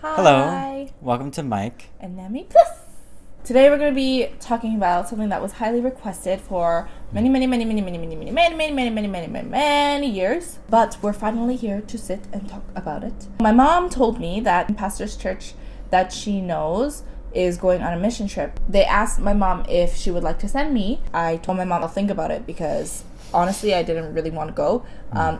Hi. Hello, welcome to Mike And Nami Plus. Today we're going to be talking about something that was highly requested for many years. But we're finally here to sit and talk about it. My mom told me that pastor's church that she knows is going on a mission trip. They asked my mom if she would like to send me. I told my mom I'll think about it because honestly I didn't really want to go.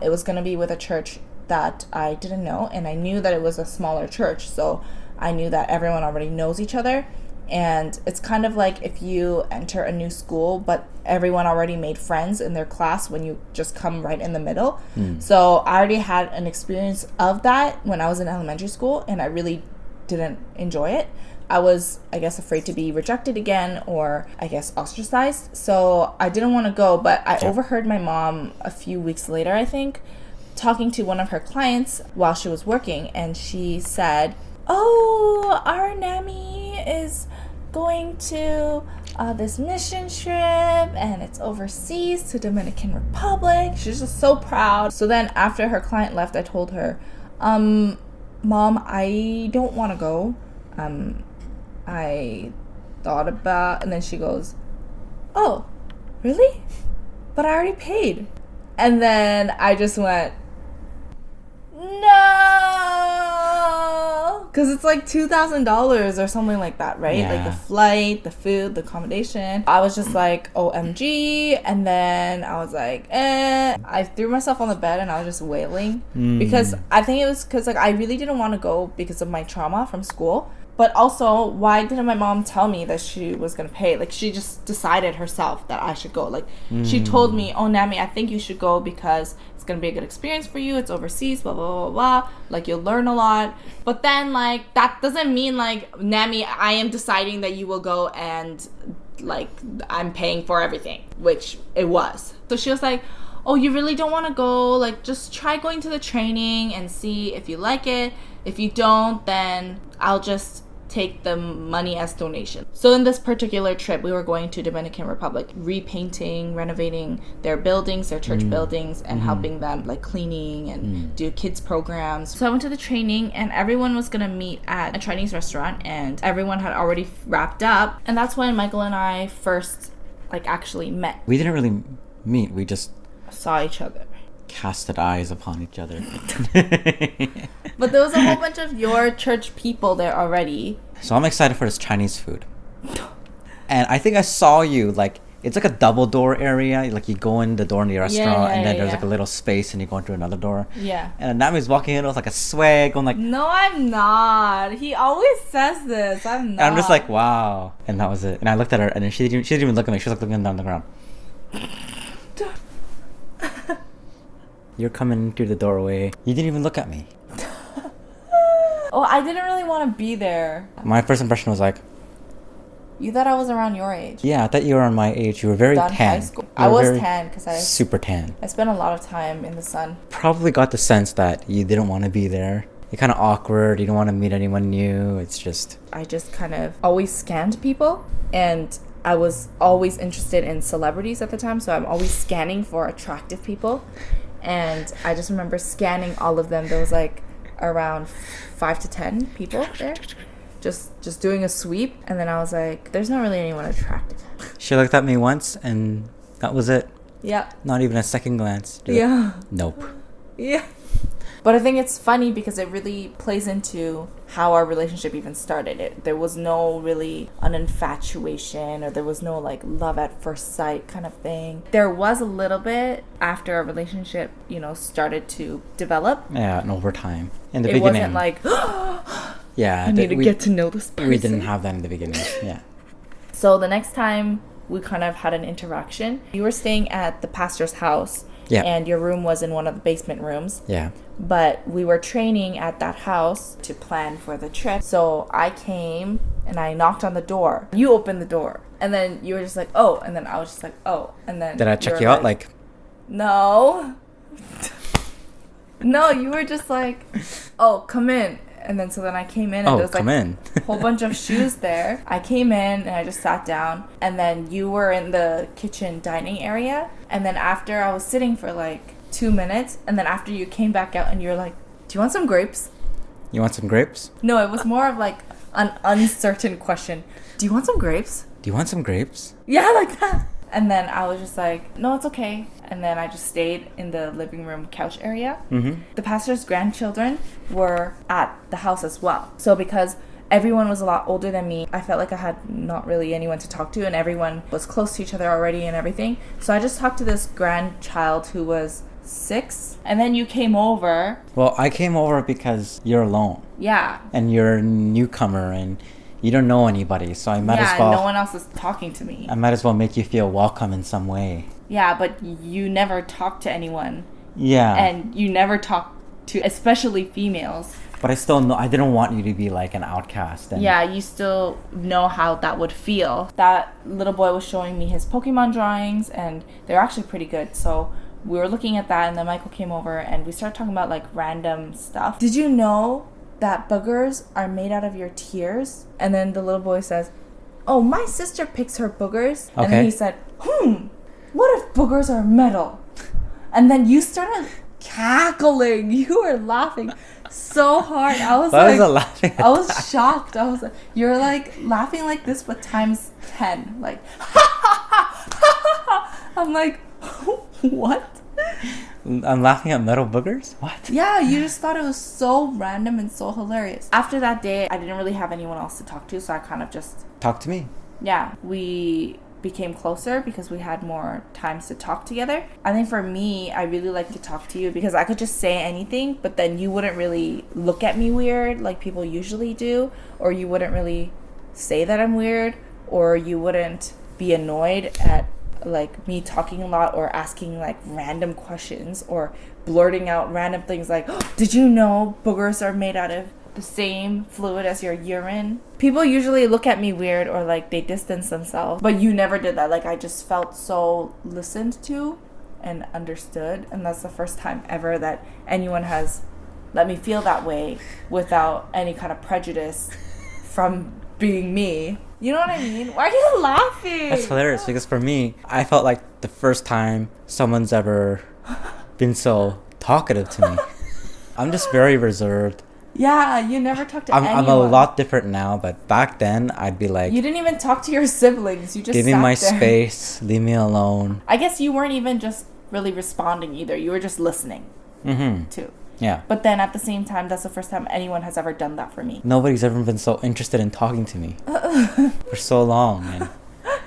It was going to be with a church that I didn't know, and I knew that it was a smaller church, so I knew that everyone already knows each other. And it's kind of like if you enter a new school but everyone already made friends in their class when you just come right in the middle. So I already had an experience of that when I was in elementary school, and I really didn't enjoy it. I was, I guess, afraid to be rejected again, or I guess ostracized, so I didn't want to go. But I overheard my mom a few weeks later, I think, talking to one of her clients while she was working, and she said, "Oh, our Nami is going to this mission trip, and it's overseas to Dominican Republic." She's just so proud. So then after her client left, I told her, Mom, I don't want to go. I thought about, and then she goes, "Oh, really? But I already paid." And then I just went, no, because it's like $2,000 or something like that, right? Yeah. Like the flight, the food, the accommodation. I was just like, OMG. And then I was like, I threw myself on the bed and I was just wailing because I think it was because like I really didn't want to go because of my trauma from school. But also, why didn't my mom tell me that she was going to pay? Like, she just decided herself that I should go. Like, she told me, "Oh, Nami, I think you should go because it's going to be a good experience for you. It's overseas, blah, blah, blah, blah. Like, you'll learn a lot." But then, like, that doesn't mean, like, Nami, I am deciding that you will go and, like, I'm paying for everything, which it was. So she was like, "Oh, you really don't want to go? Like, just try going to the training and see if you like it. If you don't, then I'll just take the money as donation." So in this particular trip, we were going to Dominican Republic, repainting, renovating their buildings, their church buildings, and helping them like cleaning and do kids programs. So I went to the training, and everyone was gonna meet at a Chinese restaurant, and everyone had already wrapped up. And that's when Michael and I first like actually met. We didn't really meet, we just Saw each other. casted eyes upon each other. But there was a whole bunch of your church people there already. So I'm excited for this Chinese food. And I think I saw you, like, it's like a double door area. Like, you go in the door in the restaurant, and then there's like a little space, and you go into another door. Yeah. And Nami's walking in with like a swag, going like, "No, I'm not. He always says this. I'm not." and I'm just like, wow. And that was it. And I looked at her, and then she didn't even look at me. She was like looking down the ground. You're coming through the doorway. You didn't even look at me. Oh, I didn't really want to be there. My first impression was like, You thought I was around your age. yeah, I thought you were on my age. You were very Done tan. high school. You I were was very tan because super tan. I spent a lot of time in the sun. Probably got the sense that you didn't want to be there. You're kind of awkward. You don't want to meet anyone new. It's just... I just kind of always scanned people, and I was always interested in celebrities at the time, so I'm always scanning for attractive people. And I just remember scanning all of them. There was like around 5 to 10 people there. Just doing a sweep, and then I was like, there's not really anyone attractive. She looked at me once, and that was it. Yeah. Not even a second glance. Just Yeah. like, nope. Yeah. But I think it's funny because it really plays into how our relationship even started. There was no really an infatuation, or there was no like love at first sight kind of thing. There was a little bit after our relationship, started to develop. Yeah, and over time. In the It beginning. wasn't like, yeah, I need to get to know this person. We didn't have that in the beginning. Yeah. So the next time we kind of had an interaction, you were staying at the pastor's house. Yeah. And your room was in one of the basement rooms. Yeah. But we were training at that house to plan for the trip. So I came and I knocked on the door. You opened the door. And then you were just like, "Oh." And then I was just like, "Oh." And then... Did I check you out? Like... No. No, you were just like, "Oh, come in." And then so then I came in, and there was like a whole bunch of shoes there. I came in and I just sat down, and then you were in the kitchen dining area. And then after, I was sitting for like 2 minutes, and then after you came back out and you're like, "Do you want some grapes?" You want some grapes? No, it was more of like an uncertain question. Do you want some grapes? Do you want some grapes? Yeah, like that. And then I was just like, no, it's okay. And then I just stayed in the living room couch area. Mm-hmm. The pastor's grandchildren were at the house as well. So because everyone was a lot older than me, I felt like I had not really anyone to talk to, and everyone was close to each other already and everything. So I just talked to this grandchild who was 6. And then you came over. Well, I came over because you're alone. Yeah. And you're a newcomer and you don't know anybody, so I might as well... Yeah, no one else is talking to me. I might as well make you feel welcome in some way. Yeah, but you never talk to anyone. Yeah. And you never talk to, especially females. But I still know, I didn't want you to be like an outcast. And yeah, you still know how that would feel. That little boy was showing me his Pokemon drawings, and they're actually pretty good. So we were looking at that, and then Michael came over, and we started talking about like random stuff. Did you know that boogers are made out of your tears? And then the little boy says, oh, my sister picks her boogers. Okay. And then he said, what if boogers are metal? And then you started cackling. You were laughing so hard. I was Why like, was I laughing? I was shocked. I was like, you're like laughing like this, but times 10. Like, I'm like, what? I'm laughing at metal boogers? What? Yeah, you just thought it was so random and so hilarious. After that day, I didn't really have anyone else to talk to, so I kind of just... Talk to me. Yeah, we became closer because we had more times to talk together. I think for me, I really like to talk to you because I could just say anything, but then you wouldn't really look at me weird like people usually do, or you wouldn't really say that I'm weird, or you wouldn't be annoyed at like me talking a lot or asking like random questions or blurting out random things like, oh, did you know boogers are made out of the same fluid as your urine? People usually look at me weird or like they distance themselves, but you never did that. Like I just felt so listened to and understood, and that's the first time ever that anyone has let me feel that way without any kind of prejudice from being me. You know what I mean? Why are you laughing? That's hilarious because for me, I felt like the first time someone's ever been so talkative to me. I'm just very reserved. Yeah, you never talk to anyone. I'm a lot different now, but back then I'd be like... You didn't even talk to your siblings. You just give me sat my there. space, leave me alone. I guess you weren't even just really responding either. You were just listening too. Yeah. But then at the same time, that's the first time anyone has ever done that for me. Nobody's ever been so interested in talking to me for so long. And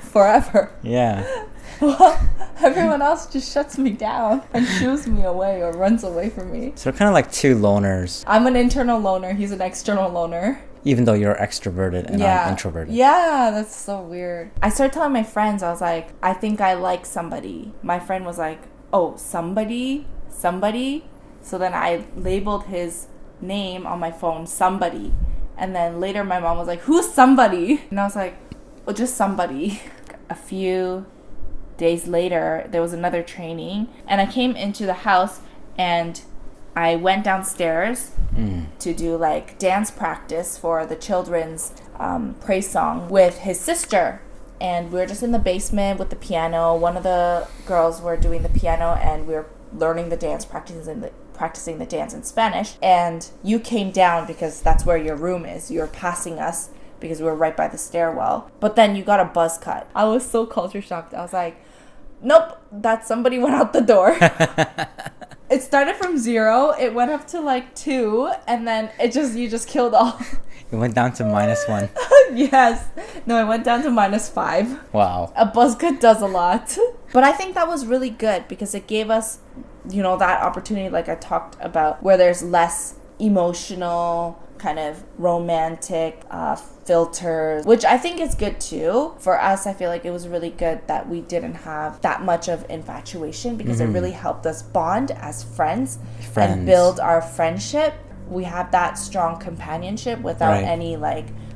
forever. Yeah. Well, everyone else just shuts me down and shoos me away or runs away from me. So we're kind of like two loners. I'm an internal loner. He's an external loner. Even though you're extroverted and I'm introverted. Yeah, that's so weird. I started telling my friends, I was like, I think I like somebody. My friend was like, oh, somebody? So then I labeled his name on my phone, somebody. And then later my mom was like, who's somebody? And I was like, well, just somebody. A few days later, there was another training. And I came into the house and I went downstairs to do like dance practice for the children's praise song with his sister. And we were just in the basement with the piano. One of the girls were doing the piano and we were learning the dance, practicing the dance in Spanish. And you came down because that's where your room is. You were passing us because we were right by the stairwell. But then you got a buzz cut. I was so culture shocked. I was like, nope, that somebody went out the door. It started from 0, it went up to like 2, and then you just killed all. It went down to -1. Yes. No, it went down to -5. Wow. A buzz cut does a lot. But I think that was really good because it gave us, that opportunity like I talked about where there's less emotional, kind of romantic filters, which I think is good too. For us, I feel like it was really good that we didn't have that much of infatuation because it really helped us bond as friends and build our friendship. We have that strong companionship without any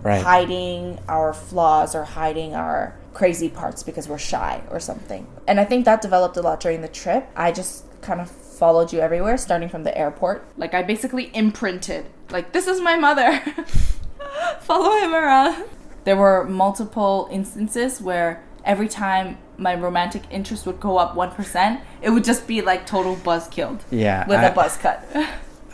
hiding our flaws or hiding our crazy parts because we're shy or something. And I think that developed a lot during the trip. I just kind of followed you everywhere, starting from the airport. Like I basically imprinted, like, this is my mother. Follow him around. There were multiple instances where every time my romantic interest would go up 1%, it would just be like total buzz killed. Yeah. With a buzz cut.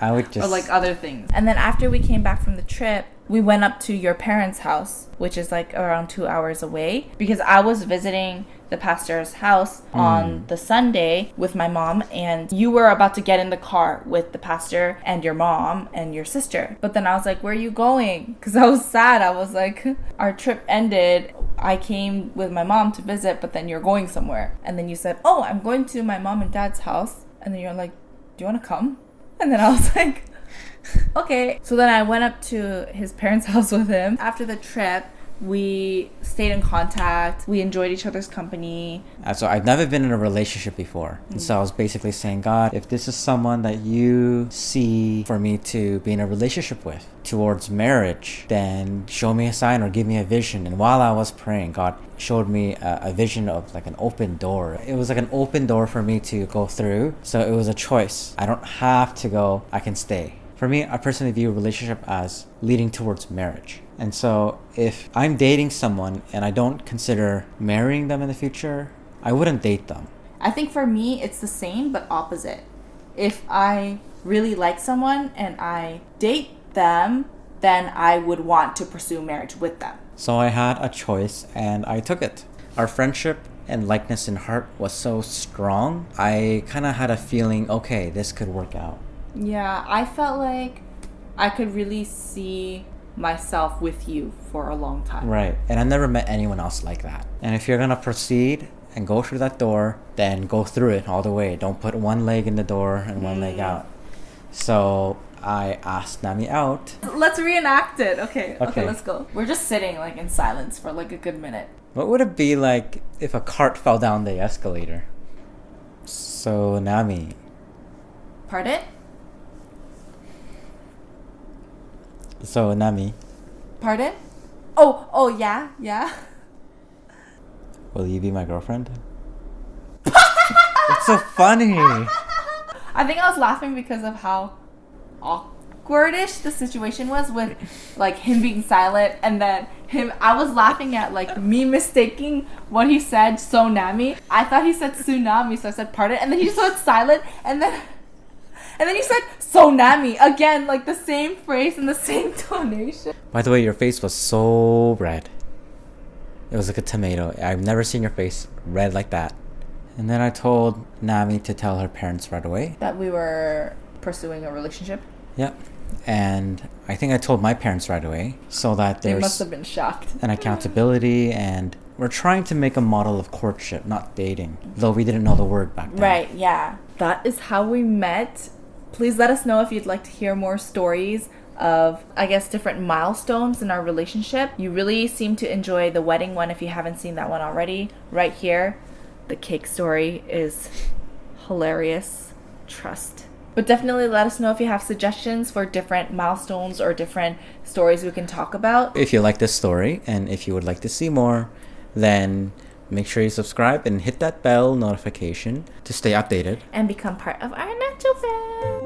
I would just... Or like other things. And then after we came back from the trip, we went up to your parents' house, which is like around 2 hours away, because I was visiting the pastor's house on the Sunday with my mom, and you were about to get in the car with the pastor and your mom and your sister. But then I was like, where are you going? Because I was sad. I was like, our trip ended. I came with my mom to visit, but then you're going somewhere. And then you said, oh, I'm going to my mom and dad's house. And then you're like, do you want to come? And then I was like, okay. So then I went up to his parents' house with him. After the trip, we stayed in contact. We enjoyed each other's company. So I've never been in a relationship before. And so I was basically saying, God, if this is someone that you see for me to be in a relationship with towards marriage, then show me a sign or give me a vision. And while I was praying, God showed me a vision of like an open door. It was like an open door for me to go through. So it was a choice. I don't have to go. I can stay. For me, I personally view a relationship as leading towards marriage. And so if I'm dating someone and I don't consider marrying them in the future, I wouldn't date them. I think for me, it's the same but opposite. If I really like someone and I date them, then I would want to pursue marriage with them. So I had a choice and I took it. Our friendship and likeness in heart was so strong. I kind of had a feeling, okay, this could work out. Yeah, I felt like I could really see myself with you for a long time. Right. And I never met anyone else like that. And if you're going to proceed and go through that door, then go through it all the way. Don't put one leg in the door and one leg out. So I asked Nami out. Let's reenact it. Okay, let's go. We're just sitting like in silence for like a good minute. What would it be like if a cart fell down the escalator? So Nami. Pardon? So Nami. Pardon? Oh, yeah. Will you be my girlfriend? It's so funny. I think I was laughing because of how awkwardish the situation was with like him being silent and then I was laughing at like me mistaking what he said, so Nami. I thought he said tsunami, so I said pardon, and then he just went silent and then he said, so Nami, again, like the same phrase and the same tonation. By the way, your face was so red. It was like a tomato. I've never seen your face red like that. And then I told Nami to tell her parents right away. That we were pursuing a relationship? Yep. And I think I told my parents right away so that there's... They must have been shocked. ...an accountability, and we're trying to make a model of courtship, not dating. Though we didn't know the word back then. Right, yeah. That is how we met. Please let us know if you'd like to hear more stories of, I guess, different milestones in our relationship. You really seem to enjoy the wedding one if you haven't seen that one already. Right here, the cake story is hilarious. Trust. But definitely let us know if you have suggestions for different milestones or different stories we can talk about. If you like this story and if you would like to see more, then make sure you subscribe and hit that bell notification to stay updated. And become part of our NachoFam.